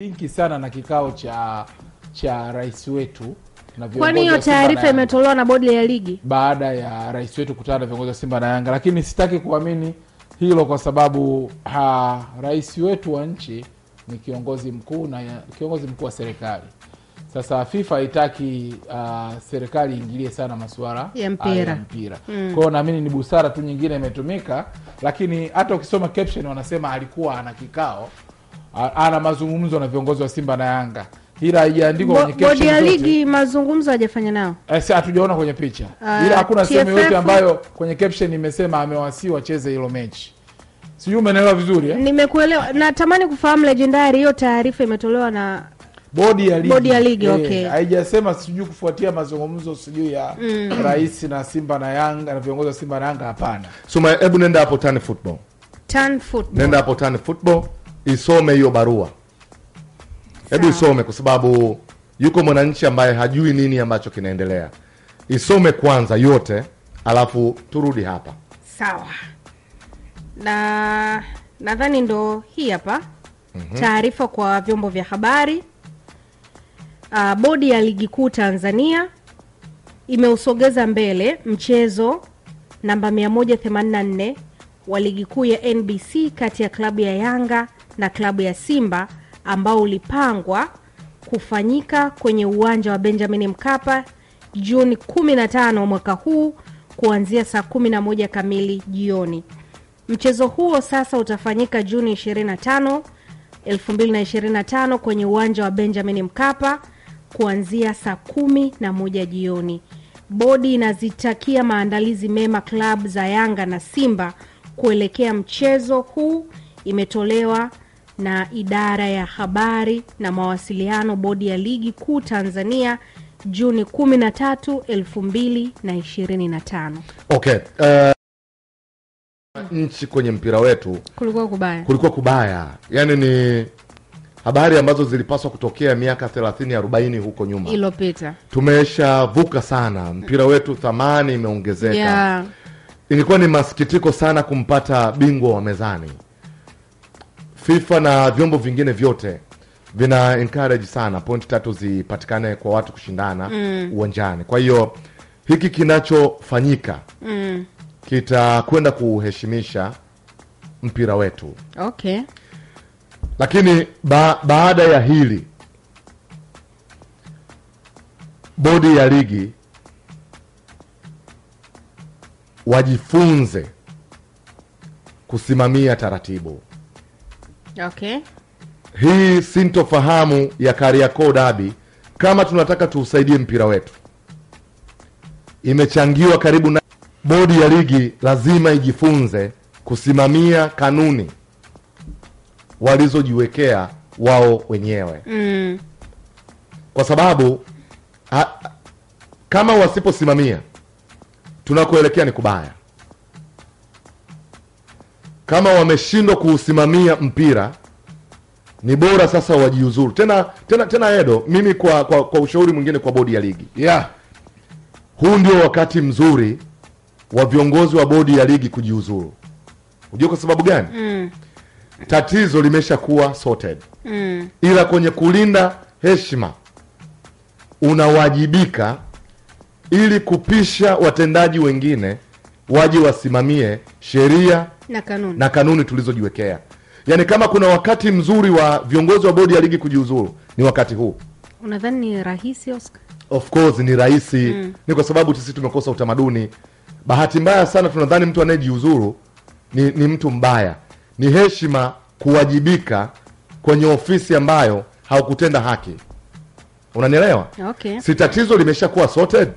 Linki sana na kikao cha rais wetu na viongozi. Kwani hiyo taarifa imetolewa na bodi ya ligi baada ya rais wetu kutana na viongozi wa Simba na Yanga, lakini sitaki kuamini hilo kwa sababu rais wetu wa nchi ni kiongozi mkuu na kiongozi mkuu wa serikali. Sasa FIFA haitaki serikali ingilie sana masuala ya mpira. Kwa hiyo naamini ni busara tu nyingine imetumika, lakini hata ukisoma caption wanasema alikuwa ana kikao, ana mazungumzo na viongozi wa Simba na Yanga. Ila haijaandikwa kwenye caption. Bodi ya ligi mazungumzo hajafanya nao. Hatujaona kwenye picha. Ila hakuna sehemu yote ambayo kwenye caption imesema amewasiwa wacheze hilo mechi. Sijui umeelewa vizuri Nimekuelewa. Natamani kufahamu Legendary, hiyo taarifa imetolewa na bodi ya ligi. Bodi ya ligi, okay. Haijasema sijui kufuatia mazungumzo sijui ya rais na Simba na Yanga na viongozi wa Simba na Yanga, hapana. Soma, hebu nenda hapo Tan Football. Tan Football. Nenda hapo Tan Football, isome hiyo barua. Hebu isome kwa sababu yuko mwananchi ambaye hajui nini ambacho kinaendelea. Isome kwanza yote, alafu turudi hapa. Sawa. Nadhani ndo hii hapa. Taarifa kwa vyombo vya habari. Bodi ya ligi kuu Tanzania imeusogeza mbele mchezo namba 184 wa ligi kuu ya NBC kati ya klabu ya Yanga na klabu ya Simba ambao ulipangwa kufanyika kwenye uwanja wa Benjamin Mkapa Juni 15 mwaka huu kuanzia saa 11 kamili jioni. Mchezo huo sasa utafanyika Juni 25, 2025 kwenye uwanja wa Benjamin Mkapa kuanzia saa 11 jioni. Bodi inazitakia maandalizi mema klabu za Yanga na Simba kuelekea mchezo huu. Imetolewa na idara ya habari na mawasiliano bodi ya ligi kuu Tanzania Juni 13, 2025. Okay. Nchi kwenye mpira wetu kulikuwa kubaya. Yaani ni habari ambazo zilipaswa kutokea miaka 30-40 huko nyuma iliyopita. Tumeshavuka sana. Mpira wetu thamani imeongezeka. Ilikuwa ni masikitiko sana kumpata bingwa wa mezani. FIFA na vyombo vingine vyote vina encourage sana point 3 zipatikane kwa watu kushindana uwanjani. Kwa hiyo hiki kinachofanyika kitakwenda kuheshimisha mpira wetu. Okay. Lakini baada ya hili bodi ya ligi wajifunze kusimamia taratibu. Okay. Hii sintofahamu ya Kariakoo Derby, kama tunataka tuusaidie mpira wetu, imechangiwa karibu na bodi ya ligi lazima ijifunze kusimamia kanuni walizojiwekea wao wenyewe. Kwa sababu kama wasiposimamia tunakoelekea ni kubaya. Kama wameshindwa kuusimamia mpira, ni bora sasa wajiuzuru. Tena Edo, mimi kwa ushauri mwingine kwa bodi ya ligi. Huu ndio wakati mzuri wa viongozi wa bodi ya ligi kujiuzuru. Unajua kwa sababu gani? Tatizo limeshakuwa sorted. Ila kwenye kulinda heshima unawajibika ili kupisha watendaji wengine waje wasimamie sheria na kanuni tulizojiwekea. Yaani kama kuna wakati mzuri wa viongozi wa bodi ya ligi kujiuzuru, ni wakati huu. Unadhani ni rahisi, Oscar? Of course ni rahisi. Ni kwa sababu sisi tumekosa utamaduni. Bahati mbaya sana tunadhani mtu anayejiuzuru ni mtu mbaya. Ni heshima kuwajibika kwenye ofisi ambayo haukutenda haki. Unanielewa? Okay. Si tatizo limeshakuwa sorted?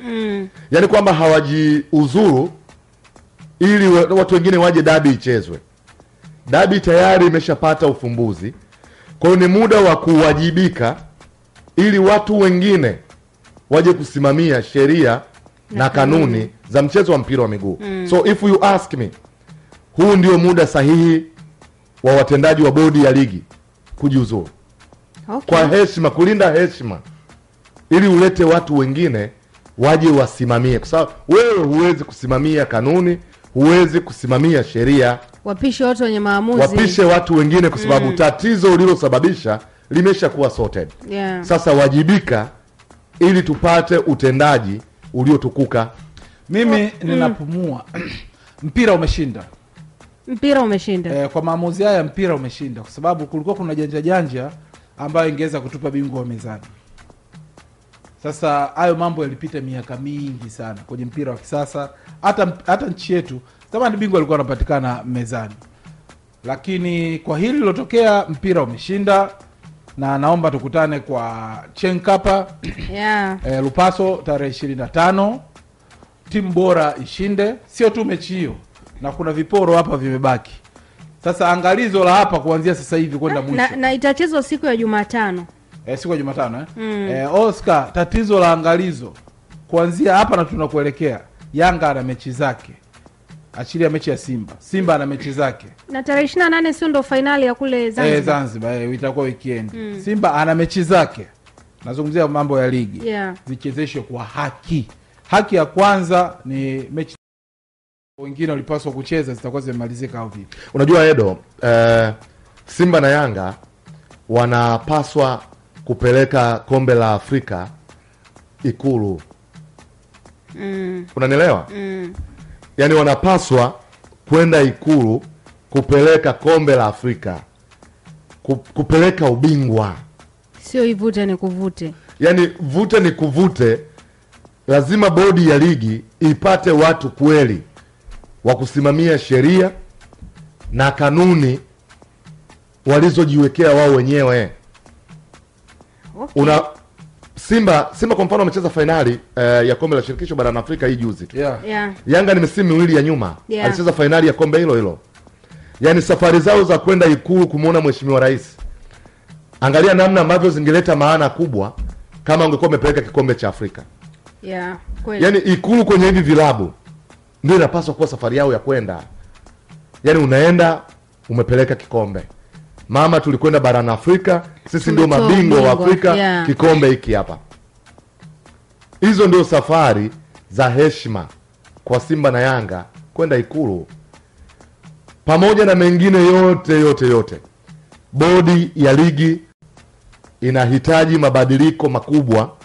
Yaani kwamba hawajiuzuru ili watu wengine waje dabi ichezwe. Dabi tayari imeshapata ufumbuzi. Kwa hiyo ni muda wa kuwajibika ili watu wengine waje kusimamia sheria na kanuni za mchezo wa mpira wa miguu. So if you ask me, huu ndio muda sahihi wa watendaji wa bodi ya ligi kujiuzuru. Okay. Kwa heshima, kulinda heshima, ili ulete watu wengine waje wasimamie. Kwa sababu wewe huwezi kusimamia kanuni, huwezi kusimamia sheria. Wapishe watu wenye maamuzi. Wapishe watu wengine kwa sababu tatizo ulilosababisha limeshakuwa sorted. Yeah. Sasa wajibika ili tupate utendaji uliotukuka. Mimi ninapumua mpira umeshinda. Mpira umeshinda. Kwa maamuzi haya mpira umeshinda kwa sababu kulikuwa kuna janja ambayo ingeweza kutupa bingwa wa mezani. Sasa hayo mambo yalipita miaka mingi sana kwenye mpira wa kisasa. Hata nchi yetu zamani bingwa alikuwa anapatikana mezani. Lakini kwa hili lilotokea mpira umeshinda na naomba tukutane kwa Chenkapa Yeah. Lupaso tarehe 25. Timu bora ishinde, sio tu mechi hiyo. Na kuna viporo hapa vimebaki. Sasa angalizo la hapa kuanzia sasa hivi kwenda mwisho. Na itachezwa siku ya Jumatano. Siku ya Jumatano Oscar, tatizo la angalizo kuanzia hapa na tunakuelekea, Yanga ana mechi zake. Achilia mechi ya Simba ana mechi zake. Na tarehe 28 sio ndo finali ya kule Zanzibar. Zanzibar itakuwa weekend. Simba ana mechi zake. Nazungumzia mambo ya ligi. Yeah. Zichezeshwe kwa haki. Haki ya kwanza ni mechi wengine walipaswa kucheza zitakuwa zimemalizika au vipi? Unajua Edo, Simba na Yanga wanapaswa kupeleka kombe la Afrika Ikulu. Unanielewa? Yaani wanapaswa kwenda Ikulu kupeleka kombe la Afrika. Kupeleka ubingwa. Sio ivute ni kuvute. Yaani vute ni kuvute. Lazima bodi ya ligi ipate watu kweli wa kusimamia sheria na kanuni walizojiwekea wao wenyewe. Okay. Simba kwa mfano amecheza finali ya kombe la shirikisho barani Afrika hii juzi tu. Yeah. Yanga ni misimu miwili ya nyuma alicheza finali ya kombe hilo. Yaani safari zao za kwenda Ikulu kumuona Mheshimiwa Rais, angalia namna ambavyo zingeleta maana kubwa kama ungekuwa umepeleka kikombe cha Afrika. Yeah, kweli. Yaani Ikulu kwenye hivi vilabu ndio inapaswa kuwa safari yao ya kwenda. Yaani unaenda umepeleka kikombe. Mama, tulikwenda barani Afrika, sisi ndio mabingwa wa Afrika, yeah. Kikombe hiki hapa. Hizo ndio safari za heshima kwa Simba na Yanga kwenda Ikulu. Pamoja na mengine yote. Bodi ya ligi inahitaji mabadiliko makubwa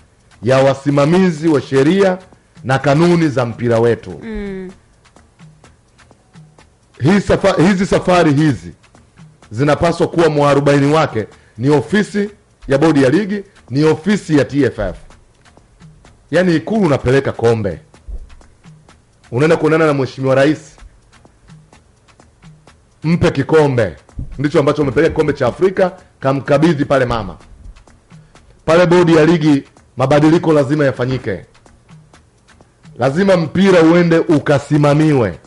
ya wasimamizi wa sheria na kanuni za mpira wetu. Hizi safari hizi zinapaswa kuwa mwarobaini wake ni ofisi ya bodi ya ligi, ni ofisi ya TFF. Yaani Ikulu unapeleka kombe, unaenda kuonana na Mheshimiwa Rais, mpe kikombe. Ndicho ambacho umepeleka kikombe cha Afrika, kamkabidhi pale mama. Pale bodi ya ligi mabadiliko lazima yafanyike. Lazima mpira uende ukasimamiwe.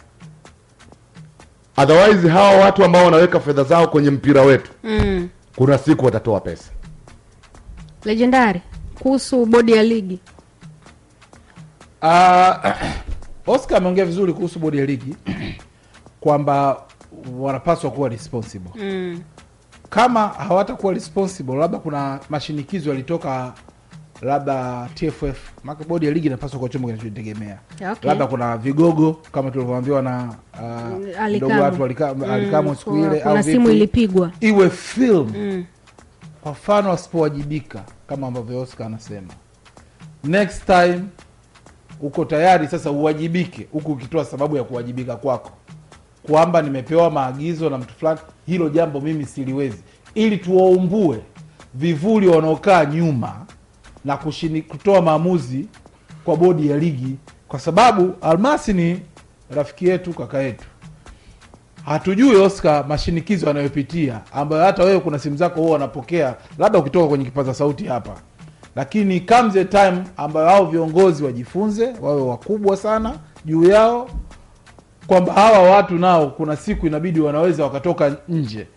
Otherwise hawa watu ambao wanaweka fedha zao kwenye mpira wetu kuna siku watatoa pesa. Legendary kuhusu bodi ya ligi. Oscar ameongea vizuri kuhusu bodi ya ligi kwamba wanapaswa kuwa responsible. Kama hawatakuwa responsible, labda kuna mashinikizo yalitoka labda TFF, maka bodi ya ligi inapaswa kuwa chombo kinachojitegemea. Okay. Labda kuna vigogo kama tulivyoambiwa na ndugu watu alikamo siku ile, au simu ilipigwa iwe film. Kwa mfano wasipowajibika kama ambavyo Oscar anasema, next time uko tayari sasa uwajibike, huku ukitoa sababu ya kuwajibika kwako kwamba nimepewa maagizo na mtu fulani, hilo jambo mimi siliwezi, ili tuwaumbue vivuli wanaokaa nyuma na kutoa maamuzi kwa bodi ya ligi, kwa sababu Almasi ni rafiki yetu, kaka yetu. Hatujui Oscar mashinikizo anayopitia, ambayo hata wewe kuna simu zako huwa wanapokea labda ukitoka kwenye kipaza sauti hapa. Lakini comes a time ambayo hao viongozi wajifunze, wawe wakubwa sana juu yao, kwamba hawa watu nao kuna siku inabidi wanaweza wakatoka nje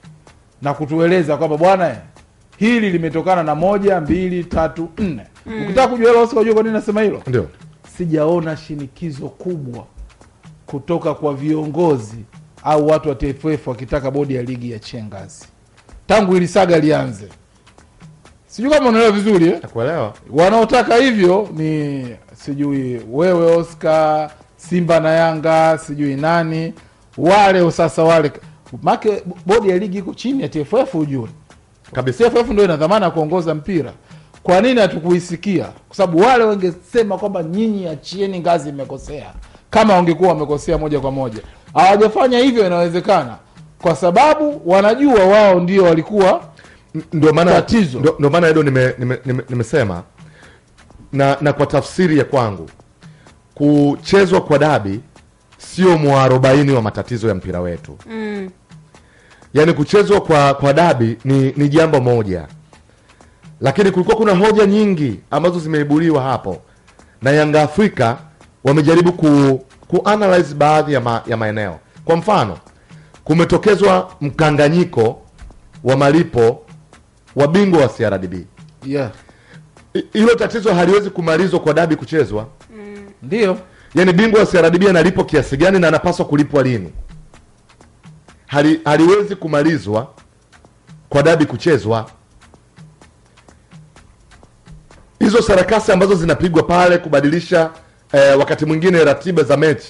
na kutueleza kwamba bwana hili limetokana na 1, 2, 3, 4. Ukitaka kujua hilo Oscar, unajua kwa nini nasema hilo? Ndio. Sijaona shinikizo kubwa kutoka kwa viongozi au watu wa TFF wakitaka bodi ya ligi ya Chengazi tangu ili saga lianze. Sijui kama unaelewa vizuri Nakuelewa. Wanaotaka hivyo ni sijui wewe Oscar, Simba na Yanga, sijui nani wale. Sasa wale make bodi ya ligi iko chini ya TFF ujue. Kabisa. TFF ndio ina dhamana ya kuongoza mpira. Kwa nini hatukuisikia? Kwa sababu wale wangesema kwamba nyinyi achieni ngazi imekosea, kama wangekuwa wamekosea moja kwa moja. Hawajafanya hivyo, inawezekana kwa sababu wanajua wao ndio walikuwa ndio maana tatizo. Ndio maana Edo nimesema na kwa tafsiri ya kwangu, kuchezwa kwa dabi sio mwarobaini wa matatizo ya mpira wetu. Yaani kuchezwa kwa dabi ni jambo moja, lakini kulikuwa kuna hoja nyingi ambazo zimeibuliwa hapo, na Yanga Afrika wamejaribu kuanalyze baadhi ya maeneo. Kwa mfano, kumetokezwa mkanganyiko wa malipo wa bingwa wa CRDB. Yeah. Hilo tatizo haliwezi kumalizwa kwa dabi kuchezwa. Ndio. Yaani bingwa wa CRDB analipo kiasi gani na anapaswa kulipwa lini? Haliwezi kumalizwa kwa dabi kuchezwa. Hizo sarakasi ambazo zinapigwa pale kubadilisha wakati mwingine ratiba za mechi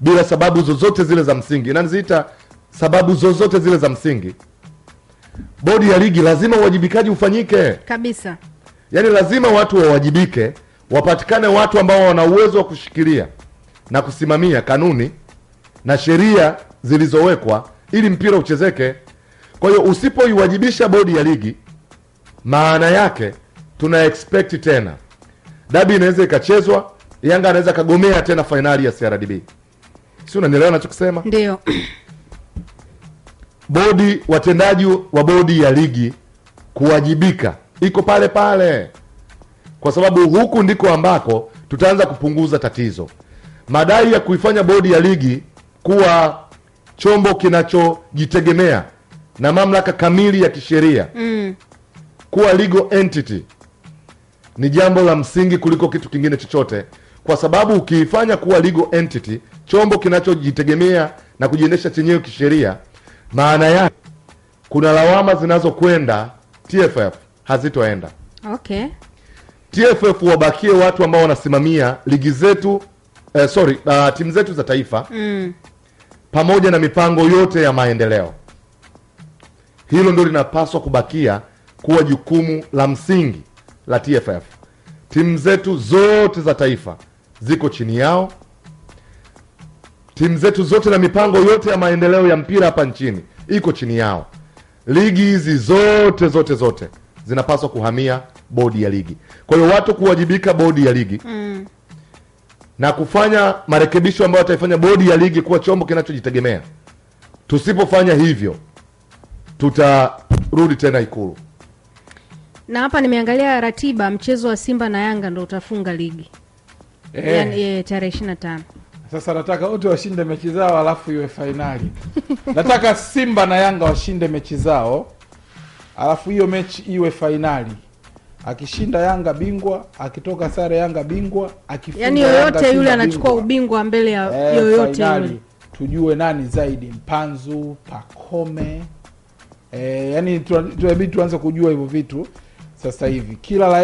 bila sababu zozote zile za msingi, na nziita sababu zozote zile za msingi, bodi ya ligi lazima uwajibikaji ufanyike kabisa. Yaani lazima watu wawajibike, wapatikane watu ambao wana uwezo wa kushikilia na kusimamia kanuni na sheria zilizowekwa ili mpira uchezeke. Kwa hiyo usipoiwajibisha bodi ya ligi, maana yake tuna expect tena dabi inaweza ikachezwa, Yanga anaweza kagomea tena finali ya CRDB. Si unanielewa ninachokisema? Ndio. Bodi, watendaji wa bodi ya ligi kuwajibika iko pale pale, kwa sababu huku ndiko ambako tutaanza kupunguza tatizo. Madai ya kuifanya bodi ya ligi kuwa chombo kinachojitegemea na mamlaka kamili ya kisheria, kuwa legal entity, ni jambo la msingi kuliko kitu kingine chochote, kwa sababu ukiifanya kuwa legal entity, chombo kinachojitegemea na kujiendesha chenyewe kisheria, maana yake kuna lawama zinazokwenda TFF hazitoenda. Okay. TFF wabakie watu ambao wanasimamia ligi zetu, timu zetu za taifa, pamoja na mipango yote ya maendeleo. Hilo ndio linapaswa kubakia kuwa jukumu la msingi la TFF. Timu zetu zote za taifa ziko chini yao. Timu zetu zote na mipango yote ya maendeleo ya mpira hapa nchini iko chini yao. Ligi hizi zote zinapaswa kuhamia bodi ya ligi. Kwa hiyo watu kuwajibika bodi ya ligi na kufanya marekebisho ambayo ataifanya bodi ya ligi kuwa chombo kinachojitegemea. Tusipofanya hivyo, tutarudi tena Ikulu. Na hapa nimeangalia ratiba, mchezo wa Simba na Yanga ndio utafunga ligi. Yaani tarehe 25. Sasa nataka wote washinde mechi zao alafu iwe finali. Nataka Simba na Yanga washinde mechi zao alafu hiyo mechi iwe finali. Akishinda Yanga bingwa, akitoka sare Yanga bingwa, akifunga yaani yoyote yule anachukua ubingwa mbele ya yoyote yule. Tujue nani zaidi, Mpanzu, Pakome. Yaani tuanze kujua hivyo vitu sasa hivi. Kila la